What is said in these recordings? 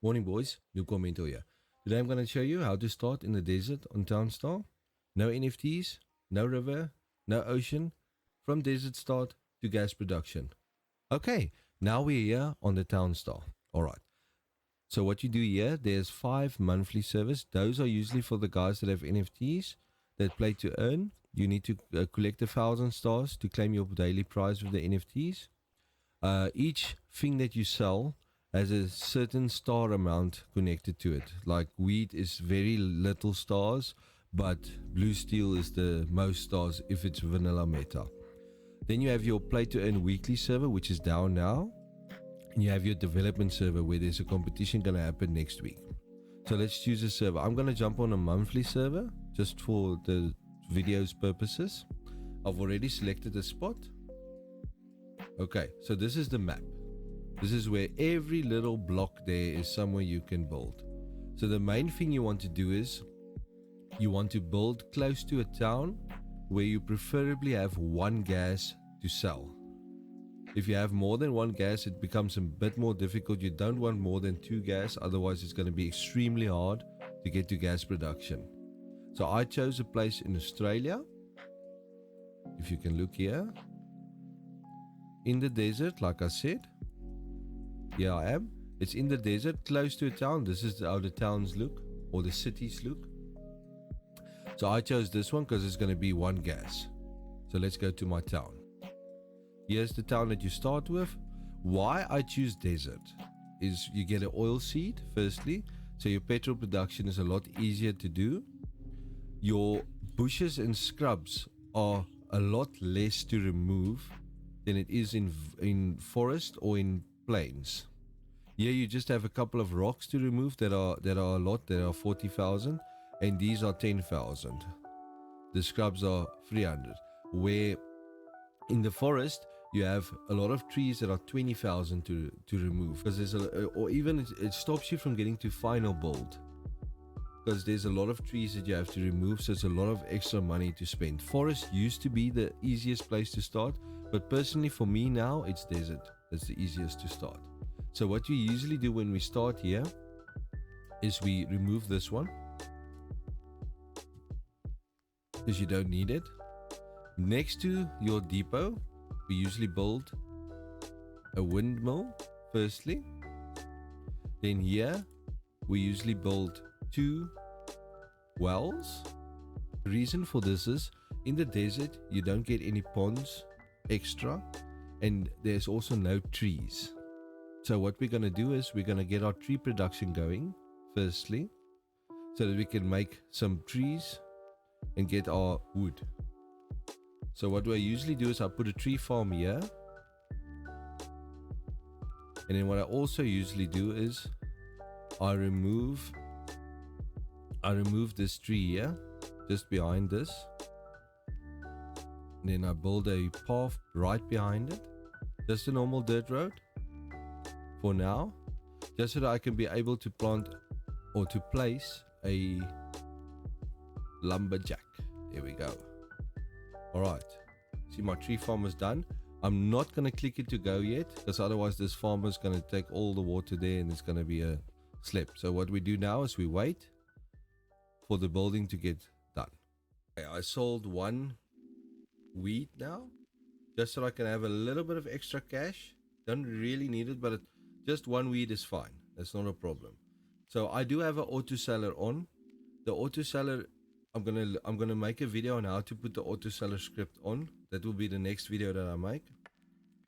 Morning boys, Noob Commento here. Today I'm going to show you how to start in the desert on Townstar. No NFTs, no river, no ocean, from desert start to gas production. Okay, now we're here on the Townstar. Alright, so what you do here, there's 5 monthly servers. Those are usually for the guys that have NFTs that play to earn. You need to collect 1,000 stars to claim your daily prize with the NFTs. Each thing that you sell has a certain star amount connected to it. Like wheat is very little stars, but blue steel is the most stars if it's vanilla meta. Then you have your play to earn weekly server, which is down now. And you have your development server where there's a competition going to happen next week. So let's choose a server. I'm going to jump on a monthly server just for the video's purposes. I've already selected a spot. Okay, so this is the map. This is where every little block there is somewhere you can build. So the main thing you want to do is you want to build close to a town where you preferably have 1 gas to sell. If you have more than 1 gas, it becomes a bit more difficult. You don't want more than 2 gas, otherwise it's going to be extremely hard to get to gas production. So I chose a place in Australia. If you can look here. In the desert, like I said. Here I am. It's in the desert, close to a town. This is how the towns look, or the cities look. So I chose this one because it's going to be 1 gas. So let's go to my town. Here's the town that you start with. Why I choose desert is you get an oil seed, firstly. So your petrol production is a lot easier to do. Your bushes and scrubs are a lot less to remove than it is in forest or in plains. Here you just have a couple of rocks to remove that are a lot. There are 40,000 and these are 10,000. The scrubs are 300. Where in the forest you have a lot of trees that are 20,000 to remove, because there's or even it stops you from getting to final build because there's a lot of trees that you have to remove, so it's a lot of extra money to spend. Forest used to be the easiest place to start, but personally for me now it's desert. That's the easiest to start. So what we usually do when we start here is we remove this one because you don't need it. Next to your depot, we usually build a windmill firstly. Then here we usually build 2 wells. The reason for this is in the desert you don't get any ponds extra, and there's also no trees. So what we're going to do is we're going to get our tree production going firstly, so that we can make some trees and get our wood. So what I usually do is I put a tree farm here, and then what I also usually do is I remove this tree here just behind this, and then I build a path right behind it, just a normal dirt road for now, just so that I can be able to plant or to place a lumberjack. There we go. Alright, see my tree farm is done. I'm not going to click it to go yet, because otherwise this farmer is going to take all the water there and it's going to be a slip. So what we do now is we wait for the building to get done. Okay, I sold 1 wheat now, just so I can have a little bit of extra cash. Don't really need it, but just 1 wheat is fine. That's not a problem. So I do have an auto seller on. The auto seller, I'm gonna make a video on how to put the auto seller script on. That will be the next video that I make.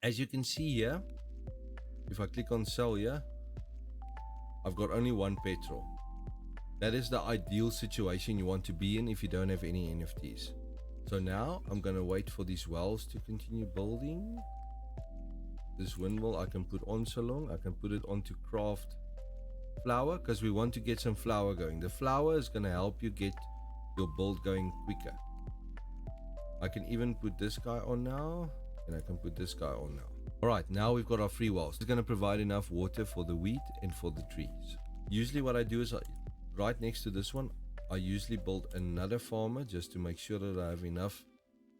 As you can see here, if I click on sell here, I've got only 1 petrol. That is the ideal situation you want to be in if you don't have any NFTs. So now I'm gonna wait for these wells to continue building. This windmill I can put on so long. I can put it on to craft flour, because we want to get some flour going. The flour is going to help you get your build going quicker. I can even put this guy on now, and I can put this guy on now. Alright, now we've got our 3 wells. It's going to provide enough water for the wheat and for the trees. Usually what I do is right next to this one, I usually build another farmer just to make sure that I have enough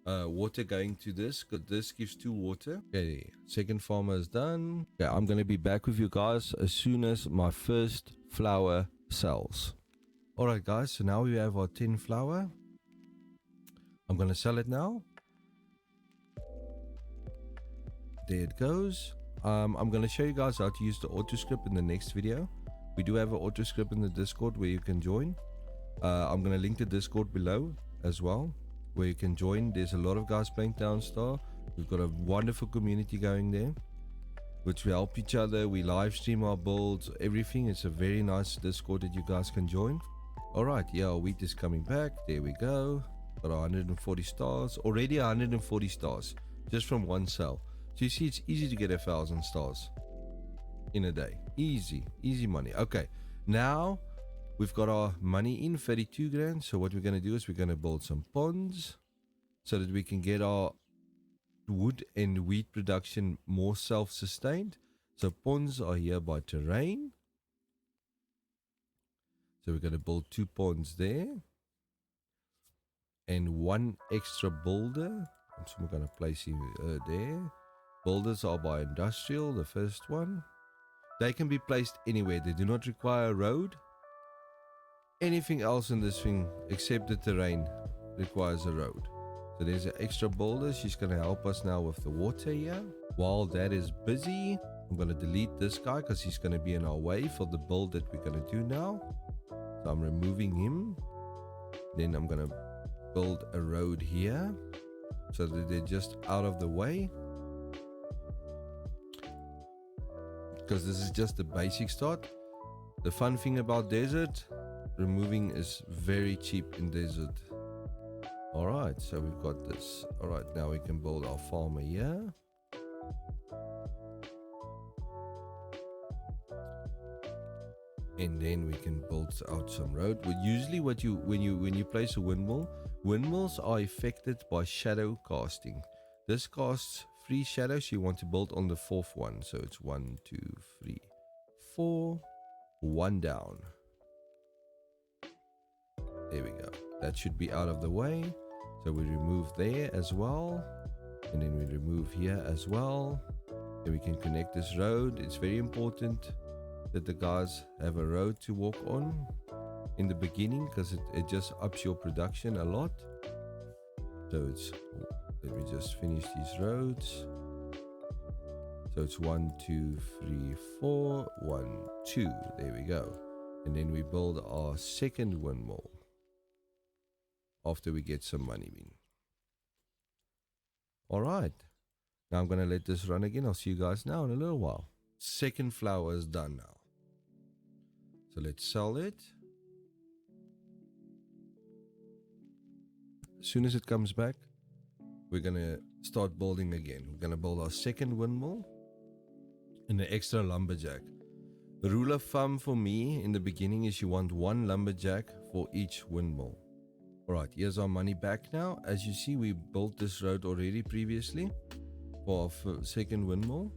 water going to this, because this gives 2 water. Okay, second farmer is done. Okay, I'm gonna be back with you guys as soon as my first flower sells. Alright guys, so now we have our 10 flower. I'm gonna sell it now. There it goes. I'm gonna show you guys how to use the auto script in the next video. We do have an auto script in the Discord where you can join. I'm gonna link the Discord below as well, where you can join. There's a lot of guys playing Townstar. We've got a wonderful community going there, which we help each other. We live stream our builds, everything. It's a very nice Discord that you guys can join. Alright, yeah, our wheat is coming back. There we go. Got 140 stars. Already 140 stars just from one sell. So you see, it's easy to get 1,000 stars in a day. Easy money. Okay, now we've got our money in 32 grand. So what we're going to do is we're going to build some ponds so that we can get our wood and wheat production more self-sustained. So ponds are here by terrain. So we're going to build 2 ponds there and 1 extra boulder. I'm just going to place him there. Boulders are by industrial, the first one. They can be placed anywhere. They do not require a road. Anything else in this thing except the terrain requires a road. So there's an extra boulder. She's going to help us now with the water here. While that is busy, I'm going to delete this guy because he's going to be in our way for the build that we're going to do now. So I'm removing him. Then I'm going to build a road here so that they're just out of the way. Because this is just the basic start. The fun thing about desert, removing is very cheap in desert. Alright, so we've got this. Alright, now we can build our farmer here. And then we can build out some road. But usually when you place a windmill, windmills are affected by shadow casting. This casts 3 shadows. You want to build on the 4th one. So it's 1, 2, 3, 4. 1 down. There we go. That should be out of the way. So we remove there as well. And then we remove here as well. Then we can connect this road. It's very important that the guys have a road to walk on in the beginning, because it just ups your production a lot. So it's, let me just finish these roads. So it's 1, 2, 3, 4, 1, 2. There we go. And then we build our second windmill after we get some money in. Alright. Now I'm going to let this run again. I'll see you guys now in a little while. Second flower is done now. So let's sell it. As soon as it comes back, we're going to start building again. We're going to build our second windmill and an extra lumberjack. The rule of thumb for me in the beginning is you want 1 lumberjack for each windmill. Alright, here's our money back now. As you see, we built this road already previously for our second windmill.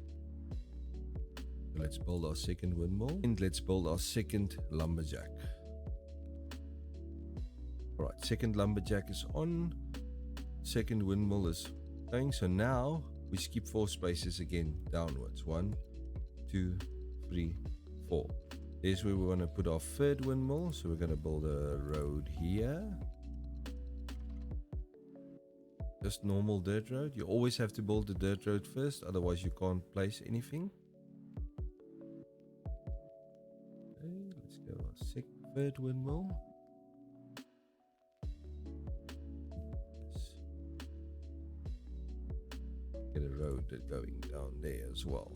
So let's build our second windmill and let's build our second lumberjack. Alright, second lumberjack is on. Second windmill is going. So now we skip 4 spaces again downwards. 1, 2, 3, 4. There's where we want to put our third windmill. So we're going to build a road here. Just normal dirt road. You always have to build the dirt road first, otherwise you can't place anything. Okay, let's go our third windmill. Get a road going down there as well.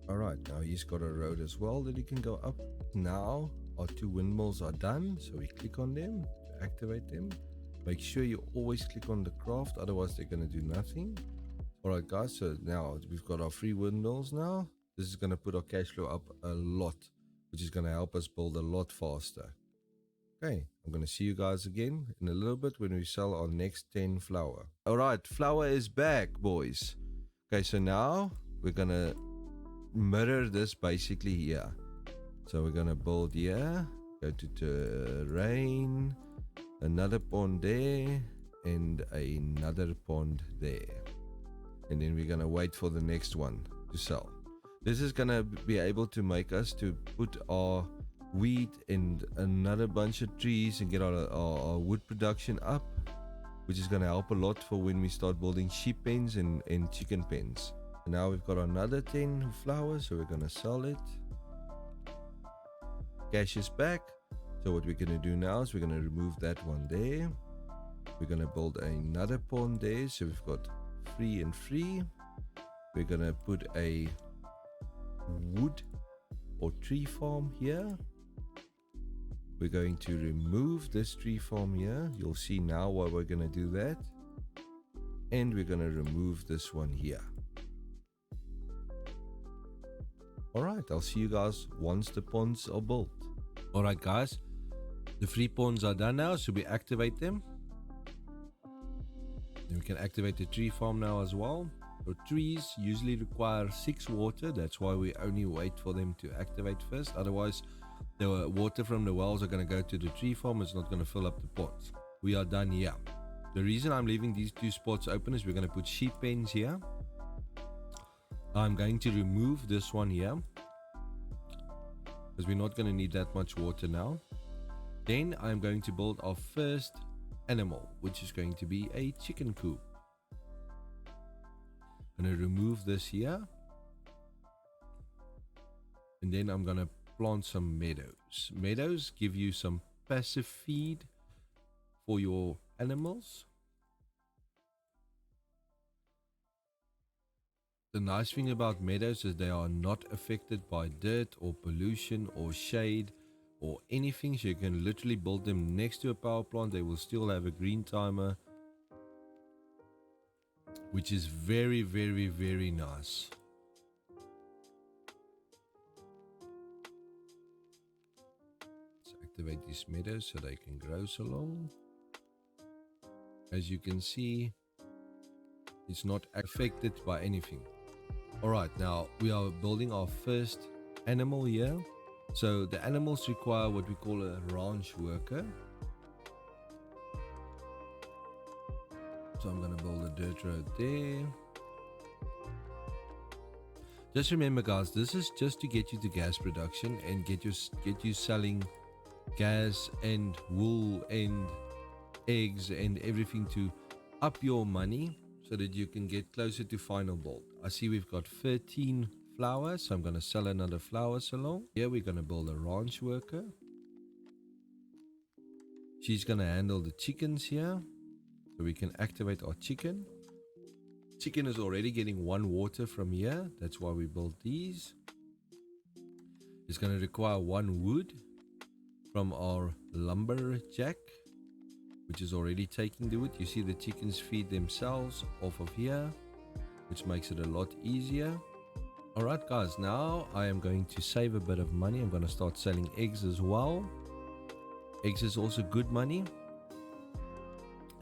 Alright, now he's got a road as well that he can go up. Now our 2 windmills are done, so we click on them, activate them. Make sure you always click on the craft, otherwise they're going to do nothing. Alright guys, so now we've got our 3 windmills now. This is going to put our cash flow up a lot, which is going to help us build a lot faster. Okay, I'm going to see you guys again in a little bit when we sell our next 10 flour. Alright, flour is back, boys. Okay, so now we're going to mirror this basically here. So we're gonna build here, go to terrain, another pond there, and another pond there. And then we're gonna wait for the next one to sell. This is gonna be able to make us to put our wheat and another bunch of trees and get our wood production up, which is gonna help a lot for when we start building sheep pens and chicken pens. And now we've got another 10 flowers, so we're gonna sell it. Cash is back. So what we're gonna do now is we're gonna remove that one there. We're gonna build another pond there, so we've got free and free. We're gonna put a wood or tree farm here. We're going to remove this tree farm here. You'll see now why we're gonna do that. And we're gonna remove this one here. Alright, I'll see you guys once the ponds are built. Alright guys, the free ponds are done now, so we activate them. Then we can activate the tree farm now as well. So trees usually require 6 water, that's why we only wait for them to activate first. Otherwise, the water from the wells are going to go to the tree farm, it's not going to fill up the ponds. We are done here. The reason I'm leaving these 2 spots open is we're going to put sheep pens here. I'm going to remove this one here, because we're not going to need that much water now. Then I'm going to build our first animal, which is going to be a chicken coop. I'm going to remove this here. And then I'm going to plant some meadows. Meadows give you some passive feed for your animals. The nice thing about meadows is they are not affected by dirt or pollution or shade or anything, so you can literally build them next to a power plant. They will still have a green timer, which is very, very, very nice. Let's activate these meadows so they can grow so long. As you can see, it's not affected by anything. Alright, now we are building our first animal here. So the animals require what we call a ranch worker. So I'm going to build a dirt road there. Just remember guys, this is just to get you to gas production and get you selling gas and wool and eggs and everything to up your money so that you can get closer to final build. I see we've got 13 flowers, so I'm going to sell another flowers along. Here we're going to build a ranch worker. She's going to handle the chickens here, so we can activate our chicken. Chicken is already getting 1 water from here, that's why we built these. It's going to require 1 wood from our lumberjack, which is already taking the wood. You see the chickens feed themselves off of here, which makes it a lot easier. Alright guys, now I am going to save a bit of money. I'm going to start selling eggs as well. Eggs is also good money.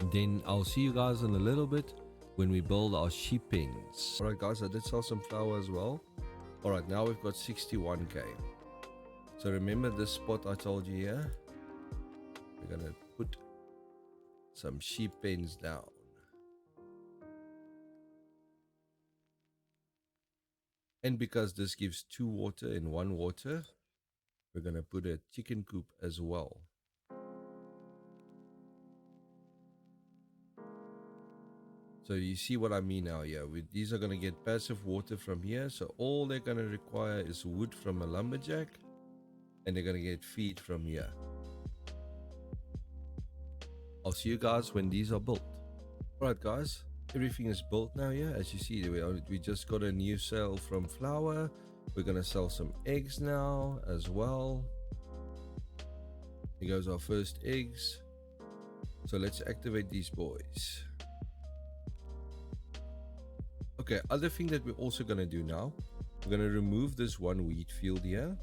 And then I'll see you guys in a little bit when we build our sheep pens. Alright guys, I did sell some flour as well. Alright, now we've got 61k. So remember this spot I told you here? We're going to put some sheep pens down. And because this gives 2 water and 1 water, we're going to put a chicken coop as well. So you see what I mean now here. These are going to get passive water from here. So all they're going to require is wood from a lumberjack. And they're going to get feed from here. I'll see you guys when these are built. Alright guys, everything is built now here. As you see, we just got a new sale from flour. We're going to sell some eggs now as well. Here goes our first eggs. So let's activate these boys. Okay, other thing that we're also going to do now, we're going to remove this 1 wheat field here.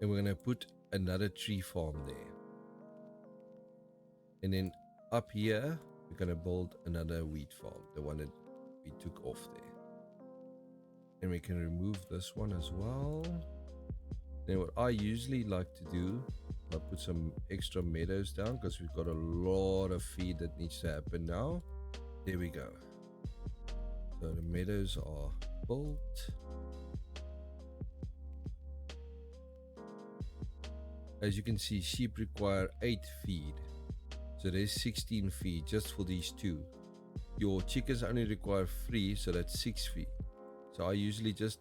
And we're going to put another tree farm there. And then up here, we're going to build another wheat farm, the one that we took off there. And we can remove this one as well. Then what I usually like to do, I put some extra meadows down because we've got a lot of feed that needs to happen now. There we go. So the meadows are built. As you can see, sheep require 8 feed. So there's 16 feed just for these two. Your chickens only require 3, so that's 6 feed. So I usually just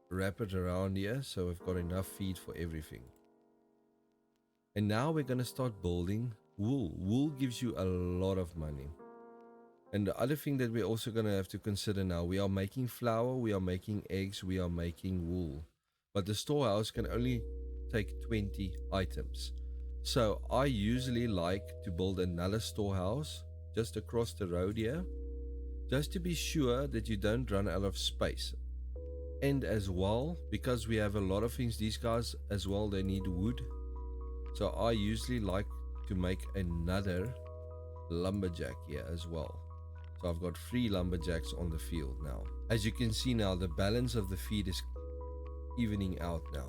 wrap it around here so I've got enough feed for everything. And now we're going to start building wool. Wool gives you a lot of money. And the other thing that we're also going to have to consider now, we are making flour, we are making eggs, we are making wool. But the storehouse can only take 20 items. So I usually like to build another storehouse just across the road here, just to be sure that you don't run out of space. And as well, because we have a lot of things, these guys as well, they need wood. So I usually like to make another lumberjack here as well. So I've got 3 lumberjacks on the field now. As you can see now, the balance of the feed is evening out now.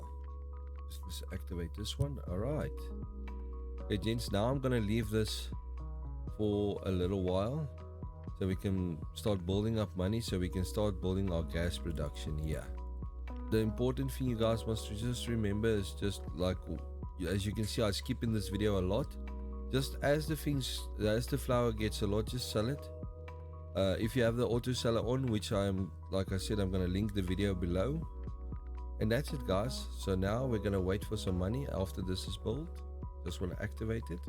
Just activate this one. All right. Okay, gents, now I'm going to leave this for a little while so we can start building up money, so we can start building our gas production here. The important thing you guys must just remember is just like, as you can see, I skip in this video a lot. Just as the flour gets a lot, just sell it. If you have the auto seller on, which like I said, I'm going to link the video below. And that's it, guys. So now we're going to wait for some money after this is built. Just want to activate it.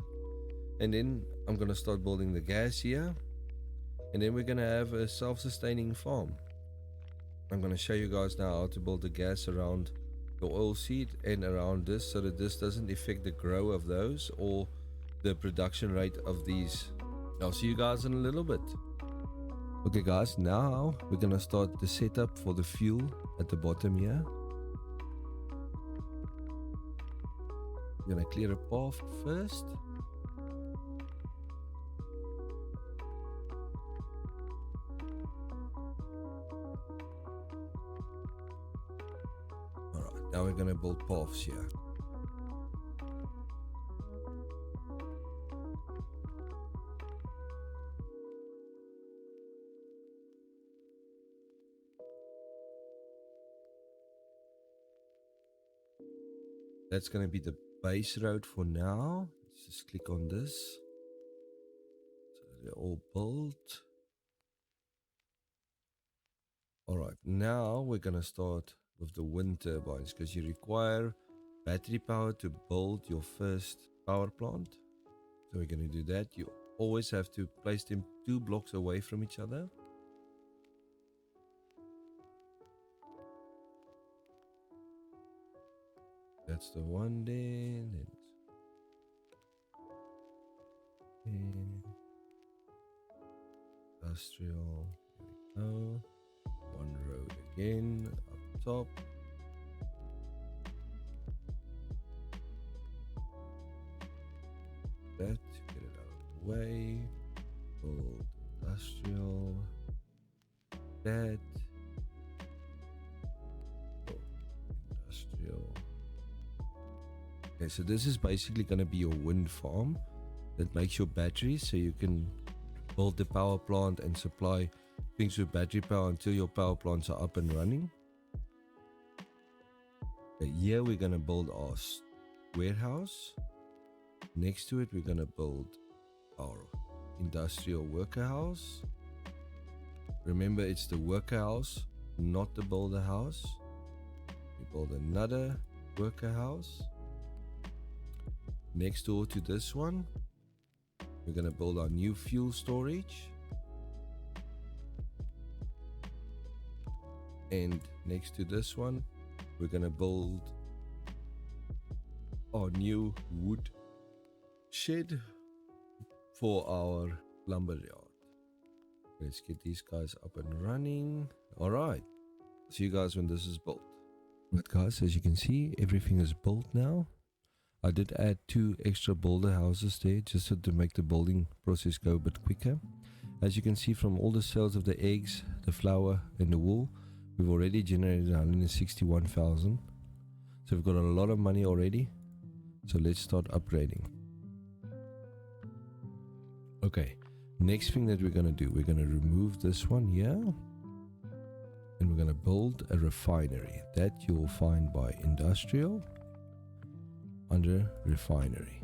And then I'm going to start building the gas here. And then we're going to have a self-sustaining farm. I'm going to show you guys now how to build the gas around the oil seed and around this, so that this doesn't affect the grow of those or the production rate of these. I'll see you guys in a little bit. Okay guys, now we're going to start the setup for the fuel at the bottom here. We're going to clear a path first. Alright, now we're going to build paths here. That's going to be the base road for now. Let's just click on this. So they're all built. Alright, now we're going to start with the wind turbines, because you require battery power to build your first power plant. So we're going to do that. You always have to place them 2 blocks away from each other. That's the one there. Then industrial. There we go. 1 road again up top. That, get it out of the way. Build industrial. That. Industrial. Okay, so this is basically going to be your wind farm that makes your batteries, so you can build the power plant and supply things with battery power until your power plants are up and running. Okay, here we're going to build our warehouse. Next to it, we're going to build our industrial worker house. Remember, it's the worker house, not the builder house. We build another worker house. Next door to this one, we're going to build our new fuel storage. And next to this one, we're going to build our new wood shed for our lumber yard. Let's get these guys up and running. Alright, see you guys when this is built. Right guys, as you can see, everything is built now. I did add 2 extra builder houses there just to make the building process go a bit quicker. As you can see from all the sales of the eggs, the flour and the wool, we've already generated 161,000. So we've got a lot of money already. So let's start upgrading. Okay, next thing that we're going to do, we're going to remove this one here. And we're going to build a refinery. That you will find by industrial under refinery.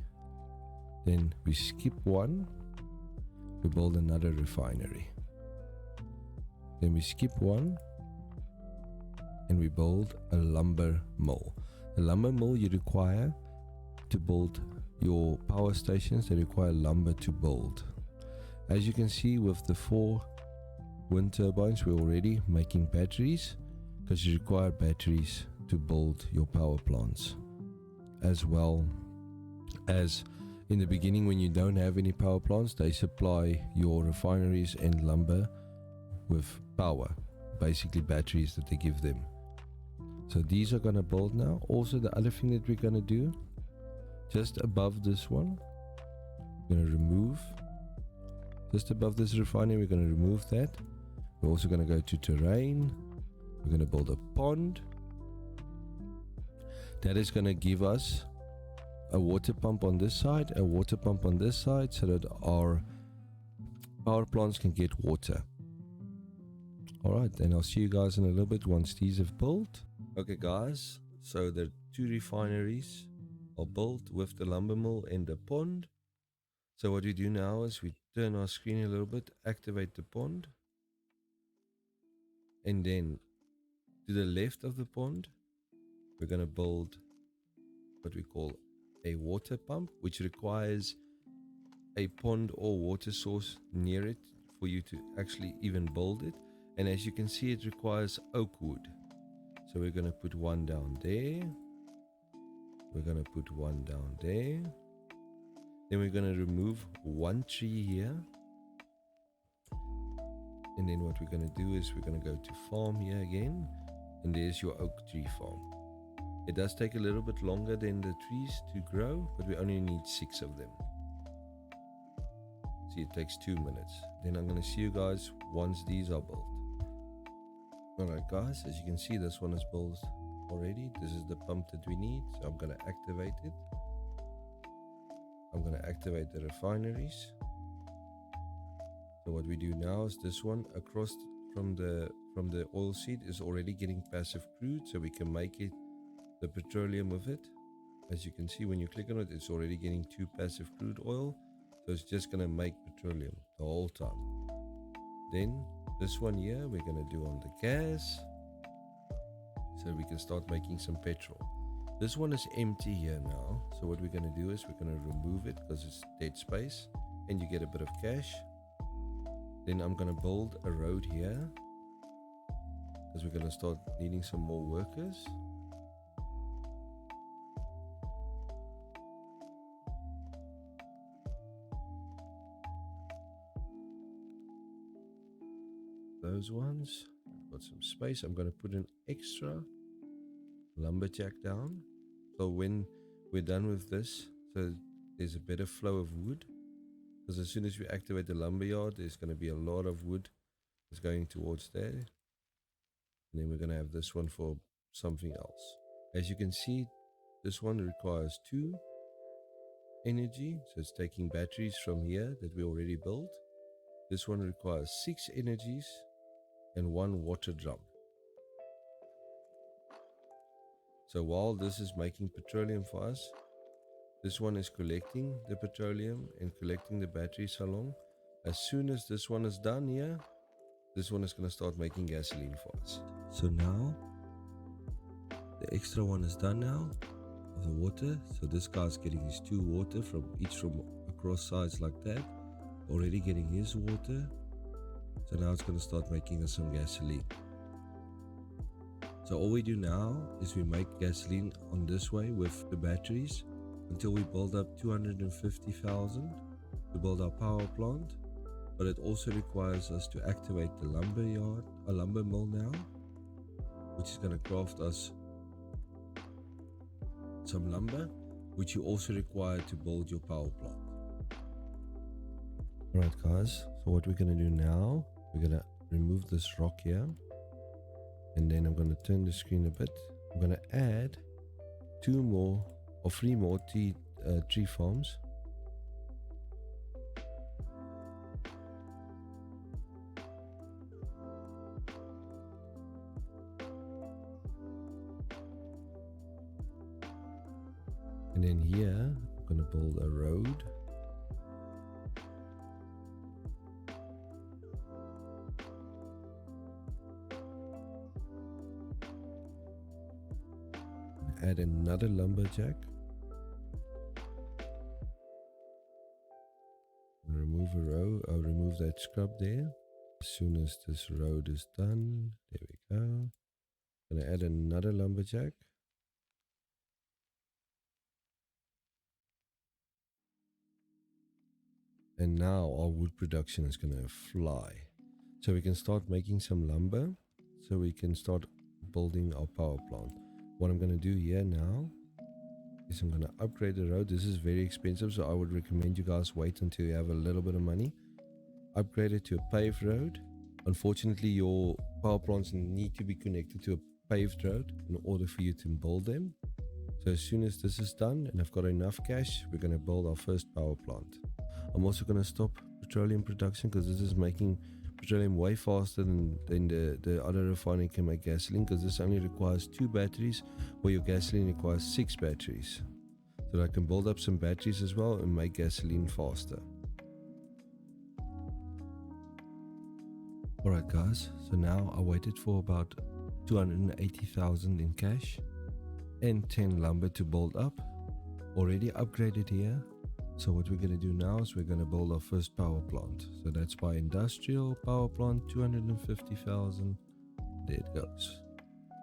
Then we skip one. We build another refinery. Then we skip one. And we build a lumber mill. A lumber mill you require to build your power stations. They require lumber to build. As you can see with the 4 wind turbines, we're already making batteries because you require batteries to build your power plants, as well as in the beginning when you don't have any power plants, they supply your refineries and lumber with power, basically batteries that they give them. So these are going to build now. Also, the other thing that we're going to do, just above this one, we're going to remove, just above this refinery, we're going to remove that. We're also going to go to terrain. We're going to build a pond. That is going to give us a water pump on this side, a water pump on this side, so that our power plants can get water. Alright, then I'll see you guys in a little bit once these have built. Okay guys, so the 2 refineries are built with the lumber mill and the pond. So what we do now is we turn our screen a little bit, activate the pond. And then to the left of the pond, we're going to build what we call a water pump, which requires a pond or water source near it for you to actually even build it. And as you can see, it requires oak wood. So we're going to put one down there. We're going to put one down there. Then we're going to remove one tree here. And then what we're going to do is we're going to go to farm here again. And there's your oak tree farm. It does take a little bit longer than the trees to grow, but we only need 6 of them. See, it takes 2 minutes. Then I'm going to see you guys once these are built. Alright guys, as you can see, this one is built already. This is the pump that we need, so I'm going to activate it. I'm going to activate the refineries. So what we do now is this one across from the oil seed is already getting passive crude, so we can make it the petroleum with it. As you can see, when you click on it, it's already getting 2 passive crude oil, so it's just going to make petroleum the whole time. Then this one here we're going to do on the gas, so we can start making some petrol. This one is empty here now, so what we're going to do is we're going to remove it because it's dead space and you get a bit of cash. Then I'm going to build a road here because we're going to start needing some more workers. Those ones, I've got some space. I'm going to put an extra lumberjack down, so when we're done with this, so there's a better flow of wood, because as soon as we activate the lumberyard, there's going to be a lot of wood that's going towards there. And then we're going to have this one for something else. As you can see, this one requires 2 energy, so it's taking batteries from here that we already built. This one requires 6 energies and 1 water drum. So while this is making petroleum for us, this one is collecting the petroleum and collecting the batteries along. As soon as this one is done here, this one is going to start making gasoline for us. So now, the extra one is done now of the water. So this guy's getting his 2 water from across sides like that. Already getting his water. So now it's going to start making us some gasoline. So all we do now is we make gasoline on this way with the batteries until we build up 250,000 to build our power plant. But it also requires us to activate the lumber mill now, which is going to craft us some lumber, which you also require to build your power plant. Alright guys, so what we're going to do now, we're going to remove this rock here, and then I'm going to turn the screen a bit. I'm going to add 2 more or 3 more tree farms. And then here, I'm going to build a road. Add another lumberjack. Remove a row. I'll remove that scrub there. As soon as this road is done, there we go. I'm going to add another lumberjack. And now our wood production is going to fly. So we can start making some lumber. So we can start building our power plant. What I'm going to do here now is I'm going to upgrade the road. This is very expensive, so I would recommend you guys wait until you have a little bit of money. Upgrade it to a paved road. Unfortunately, your power plants need to be connected to a paved road in order for you to build them. So as soon as this is done and I've got enough cash, we're going to build our first power plant. I'm also going to stop petroleum production because this is making petroleum way faster than the other refinery can make gasoline, because this only requires 2 batteries where your gasoline requires 6 batteries. So I can build up some batteries as well and make gasoline faster. Alright guys, so now I waited for about 280,000 in cash and 10 lumber to build up. Already upgraded here. So what we're going to do now is we're going to build our first power plant. So that's by industrial power plant, 250,000. There it goes.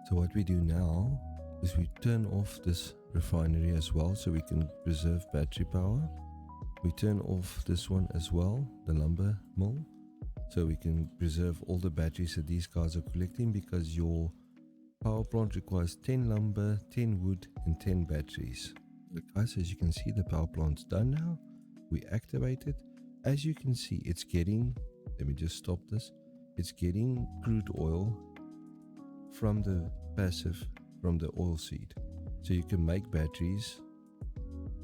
So what we do now is we turn off this refinery as well so we can preserve battery power. We turn off this one as well, the lumber mill, so we can preserve all the batteries that these guys are collecting, because your power plant requires 10 lumber, 10 wood and 10 batteries. Guys, as you can see, the power plant's done now. We activate it. As you can see, it's getting, let me just stop this, it's getting crude oil from the passive, from the oil seed. So you can make batteries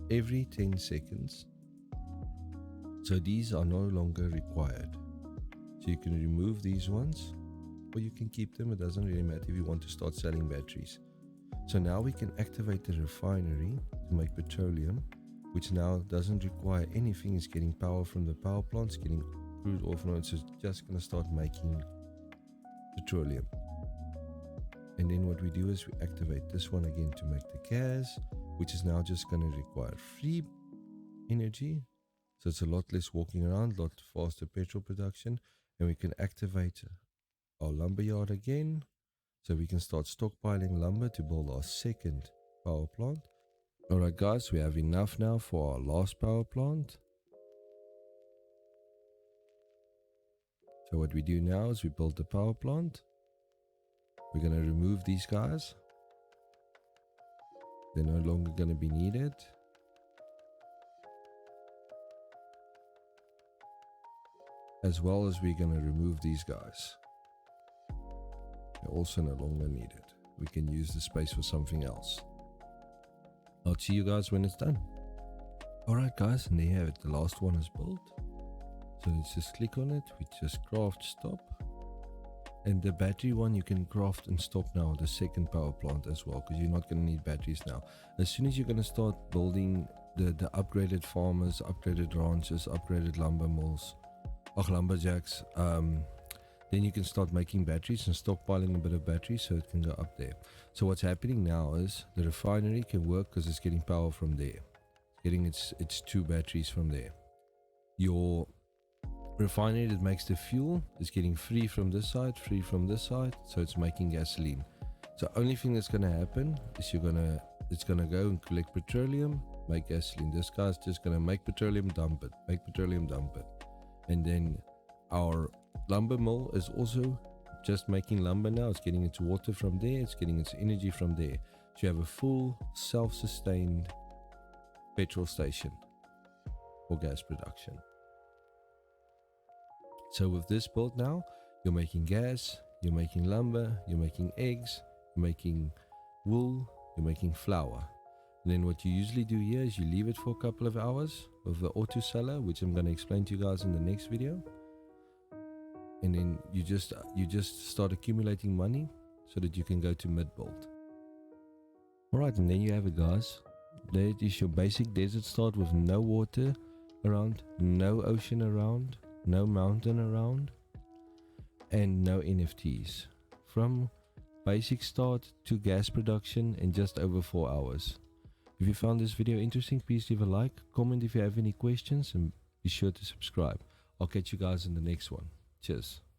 every 10 seconds. So these are no longer required. So you can remove these ones or you can keep them. It doesn't really matter if you want to start selling batteries. So now we can activate the refinery to make petroleum, which now doesn't require anything. It's getting power from the power plants, getting crude oil from it. So it's just going to start making petroleum. And then what we do is we activate this one again to make the gas, which is now just going to require free energy. So it's a lot less walking around, a lot faster petrol production. And we can activate our lumberyard again, so we can start stockpiling lumber to build our second power plant. Alright guys, we have enough now for our last power plant. So what we do now is we build the power plant. We're going to remove these guys. They're no longer going to be needed. As well as we're going to remove these guys. They're also no longer needed. We can use the space for something else. I'll see you guys when it's done. Alright guys, and there you have it. The last one is built. So let's just click on it. We just craft stop. And the battery one you can craft and stop now, the second power plant as well, because you're not going to need batteries now. As soon as you're going to start building the upgraded farmers, upgraded ranches, upgraded lumber mills, lumberjacks, then you can start making batteries and stockpiling a bit of batteries so it can go up there. So what's happening now is the refinery can work because it's getting power from there. It's getting its 2 batteries from there. Your refinery that makes the fuel is getting free from this side, free from this side, so it's making gasoline. So only thing that's going to happen is it's going to go and collect petroleum, make gasoline. This guy's just going to make petroleum, dump it, make petroleum, dump it. And then our lumber mill is also just making lumber now. It's getting its water from there, it's getting its energy from there. So you have a full self-sustained petrol station for gas production. So with this build now, you're making gas, you're making lumber, you're making eggs, you're making wool, you're making flour. Then what you usually do here is you leave it for a couple of hours with the auto seller, which I'm going to explain to you guys in the next video. And then you just start accumulating money so that you can go to mid build. Alright, and then you have it, guys. There is your basic desert start with no water around, no ocean around, no mountain around, and no NFTs. From basic start to gas production in just over 4 hours. If you found this video interesting, please leave a like, comment if you have any questions, and be sure to subscribe. I'll catch you guys in the next one. Cheers.